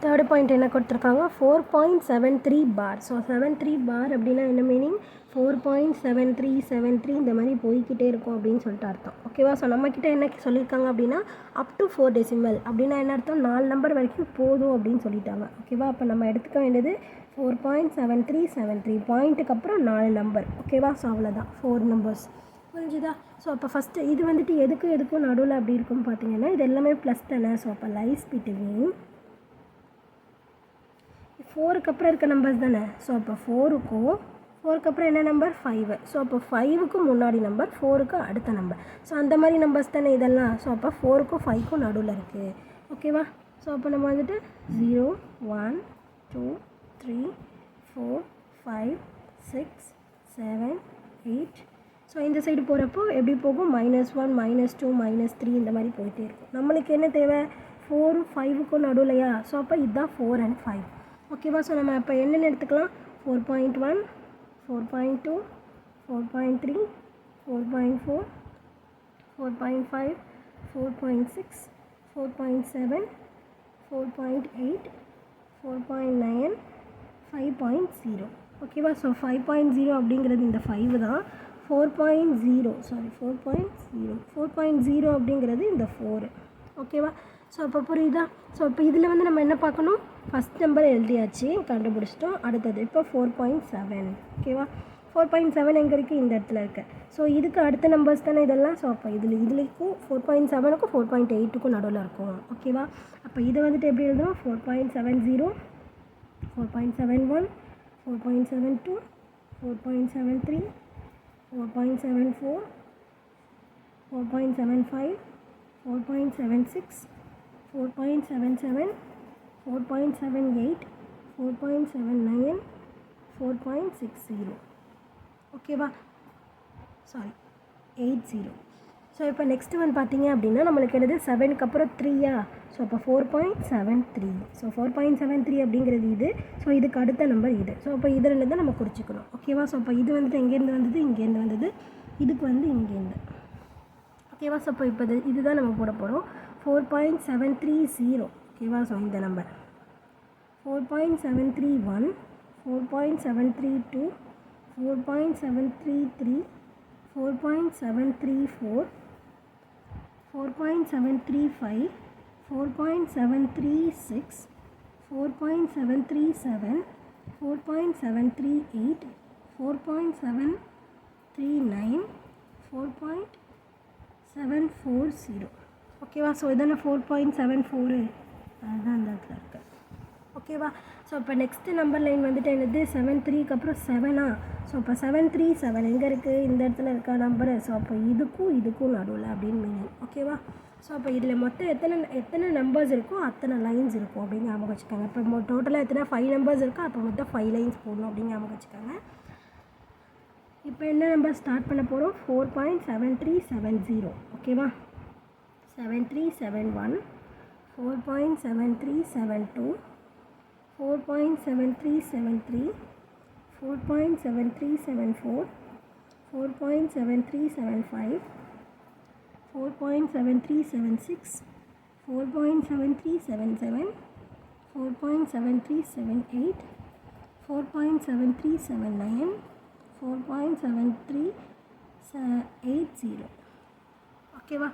Third point என்ன கொடுத்துருக்காங்க 4.73 பார். So 73 பார் அப்படின்னா என்ன மீனிங் 4.7373 இந்த மாதிரி போய்கிட்டே இருக்கும் அப்படின்னு சொல்லிட்டு அர்த்தம். ஓகேவா. ஸோ நம்மக்கிட்ட என்ன சொல்லியிருக்காங்க அப்படின்னா அப் டு 4 டெசிமல் அப்படின்னா என்ன அர்த்தம் 4 நம்பர் வரைக்கும் போதும் அப்படின்னு சொல்லிட்டாங்க. ஓகேவா. அப்போ நம்ம எடுத்துக்க வேண்டியது 4.7373 பாயிண்ட்டுக்கு அப்புறம் 4 நம்பர். ஓகேவா. ஸோ அவ்வளோதான் 4 நம்பர்ஸ் புரிஞ்சுதா. ஸோ அப்போ ஃபஸ்ட்டு இது வந்துட்டு எதுக்கும் நடுவில் அப்படி இருக்கும்னு பார்த்தீங்கன்னா இது எல்லாமே ப்ளஸ் தானே. ஸோ அப்போ லைஸ் பிட்வீன் 4க்கு அப்புறம் இருக்க நம்பர்ஸ் தானே. ஸோ அப்போ 4க்கு அப்புறம் என்ன நம்பர் 5. ஸோ அப்போ 5க்கு முன்னாடி நம்பர் 4க்கு அடுத்த நம்பர். ஸோ அந்த மாதிரி நம்பர்ஸ் தானே இதெல்லாம். ஸோ அப்போ 4க்கும் 5க்கும் நடுவில் இருக்குது. ஓகேவா. ஸோ அப்போ நம்ம வந்துட்டு 0 1 2 3 4 5 6 7 8. ஸோ இந்த சைடு போகிறப்போ எப்படி போகும் -1 -2 -3 இந்த மாதிரி போயிட்டே இருக்கும். நம்மளுக்கு என்ன தேவை 4 5க்கும் நடுவில்லையா. ஸோ அப்போ இதுதான் 4 and 5. ஓகேவா. ஸோ நம்ம இப்போ என்னென்னு எடுத்துக்கலாம் 4.1 4.2 4.3 4.4 4.5 4.6 4.7 4.8 4.9 5.0. ஓகேவா. ஸோ 5.0 அப்படிங்கிறது இந்த 5 தான். 4.0 அப்படிங்கிறது இந்த 4. ஓகேவா. ஸோ அப்போ புரியுதா. ஸோ இப்போ இதில் வந்து நம்ம என்ன பார்க்கணும் ஃபஸ்ட் நம்பர் எழுதியாச்சு கண்டுபிடிச்சிட்டோம். அடுத்தது இப்போ 4.7. ஓகேவா. 4.7 எங்கே இருக்குது இந்த இடத்துல இருக்குது. ஸோ இதுக்கு அடுத்த நம்பர்ஸ் தானே இதெல்லாம். ஸோ அப்போ இதுலேயும் 4.7க்கும் 4.8க்கும் நடுவில் இருக்கும். ஓகேவா. அப்போ இதை வந்துட்டு எப்படி எழுதணும் 4.70 4.71 4.72 4.73 4.74 4.75 4.76 4.77 4.78 4.79 4.60. ஓகேவா. சாரி 80. ஸோ இப்போ நெக்ஸ்ட்டு வந்து பார்த்தீங்க அப்படின்னா நம்மளுக்கு என்னது 7க்கு அப்புறம் 3யா. ஸோ அப்போ 4.73. ஸோ 4.73 அப்படிங்கிறது இது. ஸோ இதுக்கு அடுத்த நம்பர் இது. ஸோ அப்போ இதில் தான் நம்ம குறிச்சிக்கணும். ஓகேவா. ஸோ அப்போ இது வந்துட்டு எங்கேருந்து வந்தது இங்கேருந்து வந்தது. இதுக்கு வந்து இங்கேருந்து. ஓகேவா. ஸோ இப்போ இதுதான் நம்ம போட போகிறோம் 4.730. ஓகேவா. ஸோ இந்த நம்பர் 4.731 4.732 4.733 4.734 4.735 4.736 4.737 4.738 4.739 4.740. ஓகேவா. ஸோ இதான 4.74 அதுதான் அந்த இடத்துல இருக்குது. ஓகேவா. ஸோ இப்போ நெக்ஸ்ட்டு நம்பர் லைன் வந்துட்டு என்னது 73க்கு அப்புறம் 7ஆ. ஸோ இப்போ 737 எங்கே இருக்குது இந்த இடத்துல இருக்கா நம்பரு. ஸோ அப்போ இதுக்கும் நடுவில் அப்படின்னு மீனிங். ஓகேவா. ஸோ அப்போ இதில் மொத்தம் எத்தனை நம்பர்ஸ் இருக்கோ அத்தனை லைன்ஸ் இருக்கும் அப்படின்னு ஞாபகம் வச்சுக்கோங்க. இப்போ டோட்டலாக எத்தனை 5 நம்பர்ஸ் இருக்கோ அப்போ மொத்தம் 5 லைன்ஸ் போடணும் அப்படின்னு ஞாபகம் வச்சுக்கோங்க. இப்போ என்ன நம்பர் ஸ்டார்ட் பண்ண போகிறோம் 4.7370. ஓகேவா. 7371 4.7372 4.7373 4.7374 4.7375 4.7376 4.7377 4.7378 4.7379 4.7380. ஓகேவா.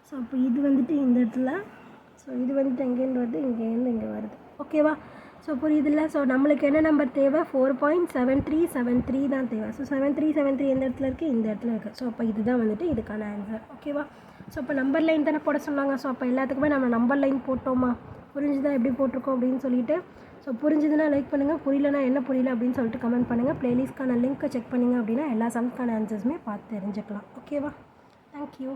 ஸோ இப்போ இது வந்துட்டு இந்த இடத்துல. ஸோ இது வந்துட்டு எங்கேருந்து வருது இங்கேருந்து இங்கே வருது. ஓகேவா. ஸோ புரியுதில்ல. ஸோ நம்மளுக்கு என்ன நம்பர் தேவை 4.7373 தான் தேவை. ஸோ 7373 எந்த இடத்துல இருக்குது இந்த இடத்துல இருக்குது. ஸோ அப்போ இதுதான் வந்துட்டு இதுக்கான ஆன்சர். ஓகேவா. ஸோ இப்போ நம்பர் லைன் தானே போட சொன்னாங்க. ஸோ அப்போ எல்லாத்துக்குமே நம்ம நம்பர் லைன் போட்டோமா புரிஞ்சுதான் எப்படி போட்டிருக்கோம் அப்படின்னு சொல்லிட்டு. ஸோ புரிஞ்சுதுன்னா லைக் பண்ணுங்கள், புரியலனா என்ன புரியல அப்படின்னு சொல்லிட்டு கமெண்ட் பண்ணுங்கள். ப்ளேலிஸ்ட்க்கான லிங்க்கை செக் பண்ணிங்க அப்படின்னா எல்லா சம்ஸ்க்கான ஆன்சர்ஸுமே பார்த்து தெரிஞ்சுக்கலாம். ஓகேவா. தேங்க்யூ.